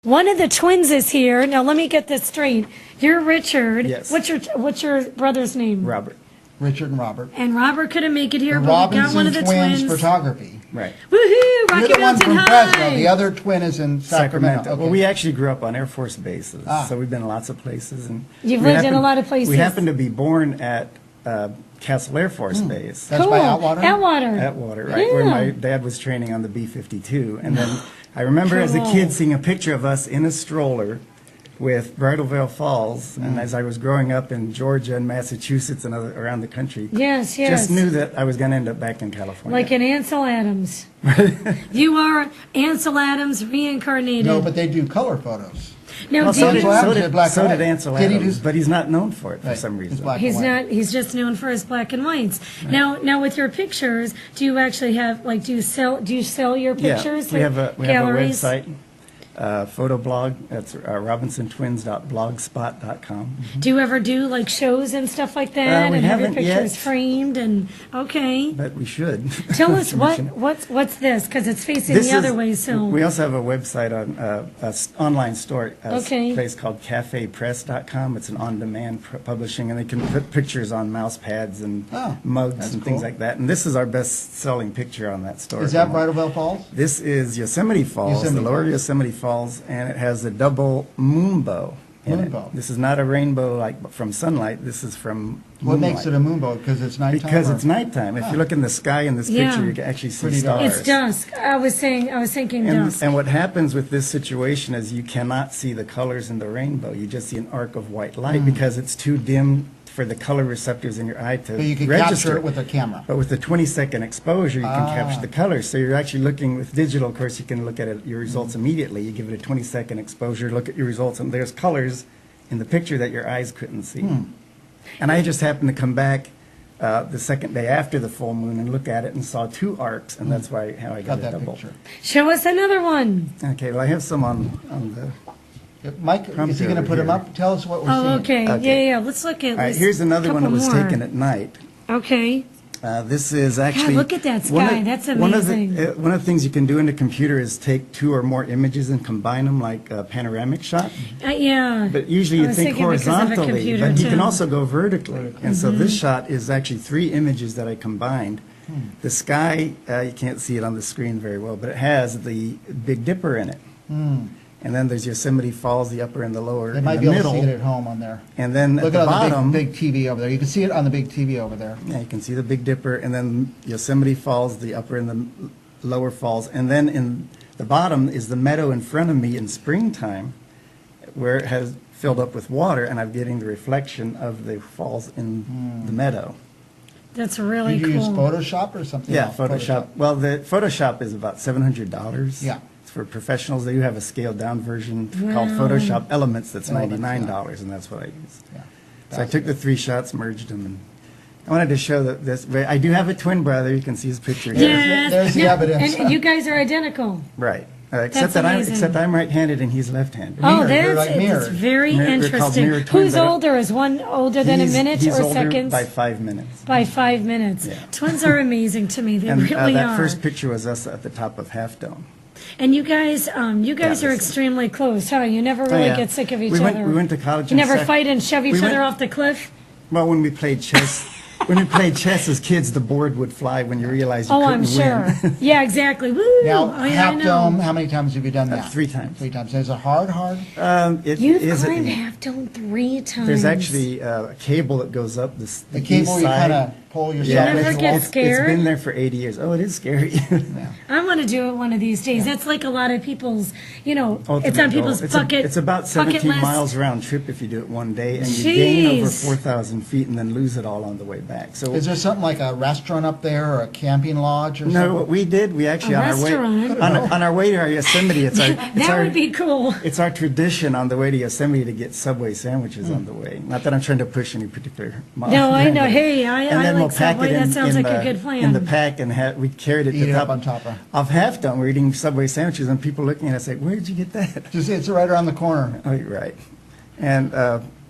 One of the twins is here. Now let me get this straight. You're Richard. Yes. What's your brother's name? Robert. Richard and Robert. And Robert couldn't make it here, but we got one of the twins. Photography. Right. Woohoo! Rocky You're the one Mountain from High. Fresno. The other twin is in Sacramento. Okay. Well, we actually grew up on Air Force bases, so we've been in lots of places. And You've lived in a lot of places. We happened to be born at Castle Air Force Base. That's cool. by Atwater? Atwater. Atwater, right, Yeah. where my dad was training on the B-52. And then I remember as a Cool. kid seeing a picture of us in a stroller with Bridalveil Falls, and as I was growing up in Georgia and Massachusetts and around the country, Yes, yes. just knew that I was going to end up back in California. Like an Ansel Adams. You are Ansel Adams reincarnated. No, but they do color photos. Now, Well, do so you- did, Ansel Adams so did did, black so and did white. Ansel Did he Adams, do- but he's not known for it for Right, some it's reason. black. he's and white. not. He's just known for his black and whites. Now with your pictures, do you actually have do you sell your pictures? Yeah, we have a galleries? website, photo blog. That's RobinsonTwins.blogspot.com. Do you ever do like shows and stuff like that, We and have your haven't pictures yet. framed? And okay, But we should. tell us what's this, because it's facing This the other is- way. So we also have a website on online store, Okay. a place called cafepress.com. It's an on-demand publishing, and they can put pictures on mouse pads and Oh, mugs that's and things cool. like that. And this is our best-selling picture on that store. Is that Bridalveil Falls? This is Yosemite Falls, Yosemite the lower Falls. Yosemite Falls, and it has a double moonbow in it. Moonbow. This is not a rainbow like from sunlight. This is from What makes it moonlight. a moonbow? Because it's nighttime? Because or- it's nighttime. If you look in the sky in this Yeah. picture, you can actually see Pretty dark. stars. it's dusk. I was thinking dusk. And what happens with this situation is you cannot see the colors in the rainbow. You just see an arc of white light because it's too dim for the color receptors in your eye to But you can register. capture it with a camera. But with the 20-second exposure, you can capture the colors. So you're actually looking with digital. Of course, you can look at your results immediately. You give it a 20-second exposure, look at your results, and there's colors in the picture that your eyes couldn't see. And I just happened to come back the second day after the full moon and look at it and saw two arcs, and that's how I Got got a that double. picture. Show us another one. Okay, well, I have some on the... Mike, is he going to put them up? Tell us what we're seeing. Oh, okay. Okay. Yeah. Let's look at. All right, here's another one that was more. taken at night. Okay. This is actually... look at that sky. That's One of amazing. the things you can do in a computer is take two or more images and combine them like a panoramic shot. Yeah. But usually I you was think thinking because of a horizontally, computer, but you can too. also go vertically. And so this shot is actually three images that I combined. The sky, you can't see it on the screen very well, but it has the Big Dipper in it. And then there's Yosemite Falls, the upper and the lower, They in might the be able middle. to see it at home on there. And then Look at the at bottom, the big TV over there. You can see it on the big TV over there. yeah, you can see the Big Dipper, and then Yosemite Falls, the upper and the lower falls. And then in the bottom is the meadow in front of me in springtime, where it has filled up with water, and I'm getting the reflection of the falls in the meadow. That's really Did you cool. use Photoshop or something Yeah, else? Photoshop. Well, the Photoshop is about $700. Yeah. It's for professionals. They do have a scaled down version called Wow. Photoshop Elements that's Elements, $99, and that's what I used. Yeah. So I took the three shots, merged them, and I wanted to show that this. I do have a twin brother. You can see his picture here. Yes. There's the No, evidence. And you guys are identical. Right. That's amazing. Except I'm right-handed and he's left-handed. Oh, They're that's like mirrors. very They're called interesting. mirror twins. Who's older? Is one older than a minute he's or older seconds? by 5 minutes. By 5 minutes. Yeah. Twins are amazing to me. They And really that are. first picture was us at the top of Half Dome. And you guys are this is- extremely close, huh? You never Oh, really yeah. get sick of each we other. We went to college. You in never sec- fight and shove each we other went- off the cliff? Well, when we played chess, as kids, the board would fly when you realized you Oh, couldn't I'm sure. win. Yeah, exactly. Woo! Now, Oh, yeah, I Half know. Dome, how many times have you done that? 3 times. 3 times. Is it hard? It You've is at climbed the- Half Dome 3 times. There's actually a cable that goes up the The east cable, you side. kind of pull yourself Yeah, never against the get wall. scared? It's been there for 80 years. Oh, it is scary. I want to do it one of these days. That's like a lot of people's, it's Ultimate on goal. people's It's bucket It's about bucket 17 list. miles round trip if you do it one day, and you gain over Jeez. 4,000 feet and then lose it all on the way back. So Is there something like a restaurant up there or a camping lodge or no, something? what we did, we actually A on our way restaurant? on our way to our Yosemite, That would be cool. it's our tradition on the way to Yosemite to get Subway sandwiches on the way. Not that I'm trying to push any particular model. No, I know. Hey, And I then like we'll pack Subway. it That in, sounds in like the, a good plan. in the pack, and we carried it Eat to it the up top on top of. of Half Dome. We're eating Subway sandwiches, and people looking at us like, "Where'd you get that?" Just, it's right around the corner. Oh, you're right. And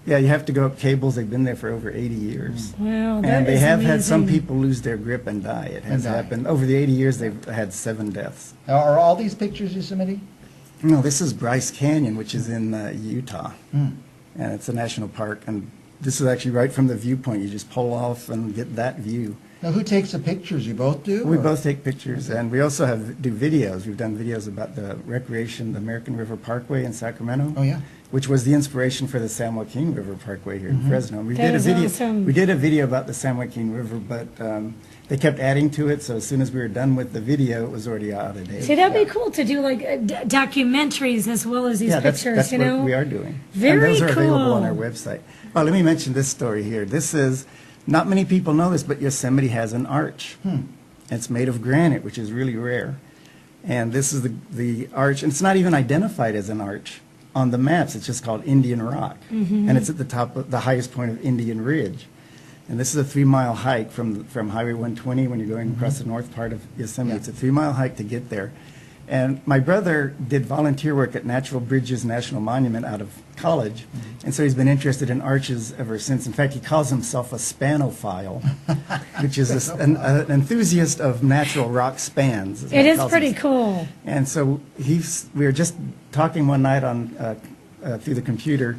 yeah, you have to go up cables. They've been there for over 80 years. Wow, that And they is have had some amazing. people lose their grip and die. It has And die. happened. Over the 80 years, they've had 7 deaths. Are all these pictures Yosemite? No, this is Bryce Canyon, which is in Utah. And it's a national park. And this is actually right from the viewpoint. You just pull off and get that view. Now, who takes the pictures? You both do? We or? both take pictures, and we also do videos. We've done videos about the recreation, the American River Parkway in Sacramento. Oh, yeah. Which was the inspiration for the San Joaquin River Parkway here in Fresno. We That did a is video. awesome. We did a video about the San Joaquin River, but they kept adding to it. So as soon as we were done with the video, it was already out of date. See, that'd be cool to do like documentaries as well as these Yeah, pictures, that's you what know? we are doing. Very and those are available on cool. our website. Well, let me mention this story here. This is, not many people know this, but Yosemite has an arch. It's made of granite, which is really rare. And this is the arch, and it's not even identified as an arch on the maps. It's just called Indian Rock. And it's at the top of the highest point of Indian Ridge. And this is a 3-mile hike from Highway 120 when you're going across the north part of Yosemite. Yeah. It's a 3-mile hike to get there. And my brother did volunteer work at Natural Bridges National Monument out of college, and so he's been interested in arches ever since. In fact, he calls himself a spanophile, which is an enthusiast of natural rock spans. Is what It he is calls pretty himself. cool. And so we were just talking one night on through the computer,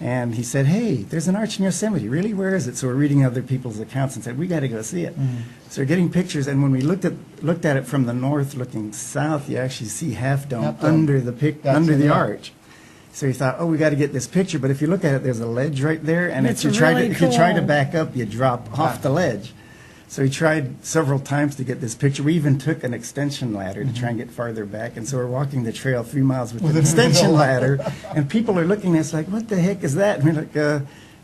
and he said, "Hey, there's an arch in Yosemite. Really? Where is it?" So we're reading other people's accounts and said, "We got to go see it." So we're getting pictures, and when we looked at it from the north, looking south, you actually see Half Dome Half Dome. under That's the it, yeah. arch. So he thought, "Oh, we got to get this picture." But if you look at it, there's a ledge right there, and That's if you try really to cool. back up, you drop off the ledge. So he tried several times to get this picture. We even took an extension ladder to try and get farther back. And so we're walking the trail 3 miles with an extension ladder. And people are looking at us like, "What the heck is that?" And we're like,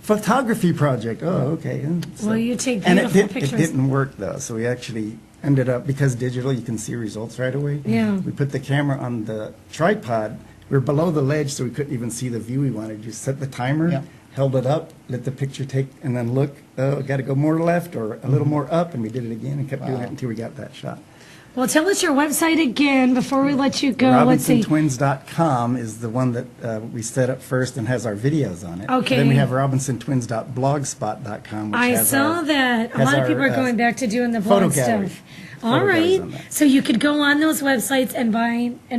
photography project. Oh, okay. And so, Well, you take and beautiful it pictures. didn't work, though. So we actually ended up, because digital, you can see results right away. Yeah. We put the camera on the tripod. We were below the ledge, so we couldn't even see the view we wanted. Just set the timer. Yeah. Held it up, let the picture take, and then look, got to go more left or a little more up, and we did it again and kept doing Wow. it until we got that shot. Well, tell us your website again before we let you go. Let's see. RobinsonTwins.com is the one that we set up first and has our videos on it. Okay. Then we have RobinsonTwins.blogspot.com, which I has saw our, that. A has lot of our, people are going back to doing the blog photo gallery. stuff. All Photo galleries right. on that. So you could go on those websites and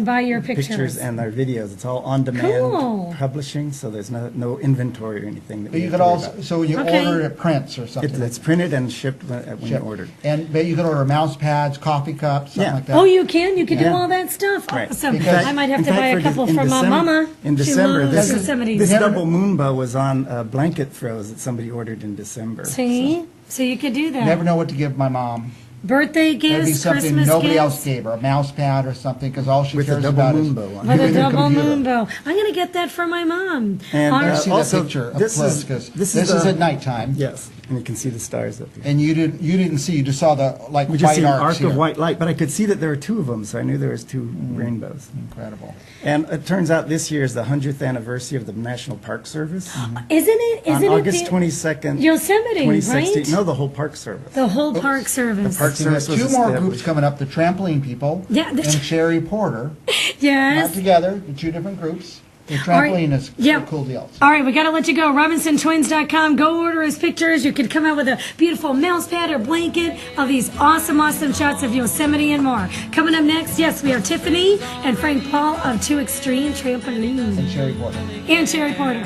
buy your pictures and our videos. It's all on demand Cool. publishing, so there's no inventory or anything that But we you have could to worry also, about. so you Okay. order it at prints or something. It's printed and shipped when you Ship. order. But you could order mouse pads, coffee cups, something Yeah. like that. Oh, you can? You can do Yeah. all that stuff? Right. Awesome. Because- I might have In to buy fact, a couple in from my December- mama. In She December, loves this Yosemite. this double moon bow was on blanket throws that somebody ordered in December. See? So you could do that. Never know what to give my mom. Birthday That'd be gifts, something Christmas nobody gifts. else gave her, a mouse pad or something, because all she With a cares double about moon is bow on it. With a her double computer. moon bow. I'm going to get that for my mom. And, All I right. see Also, the picture up this close, is- because this this is is a- at nighttime. Yes, and you can see the stars up here. And you didn't see, you just saw the We just white see an arcs arc here. of white light, but I could see that there were two of them, so I knew there was two rainbows. Incredible. And it turns out this year is the 100th anniversary of the National Park Service. Isn't it? On Isn't August it? 22nd, Yosemite, 2016. right? No, the whole Park Service. The whole Park Service. Park So there's Service was two more established. groups coming up, the trampoline people Yeah, and the- Sherry Porter. Not Yes. together, the two different groups. The right. trampoline is Yeah. a cool deal. All right, we got to let you go. RobinsonTwins.com. Go order his pictures. You could come out with a beautiful mouse pad or blanket of these awesome, awesome shots of Yosemite and more. Coming up next, yes, we are Tiffany and Frank Paul of Two Extreme Trampoline. And Sherry Porter. And Sherry Porter.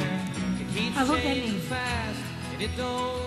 I love that name. Fast, and it don't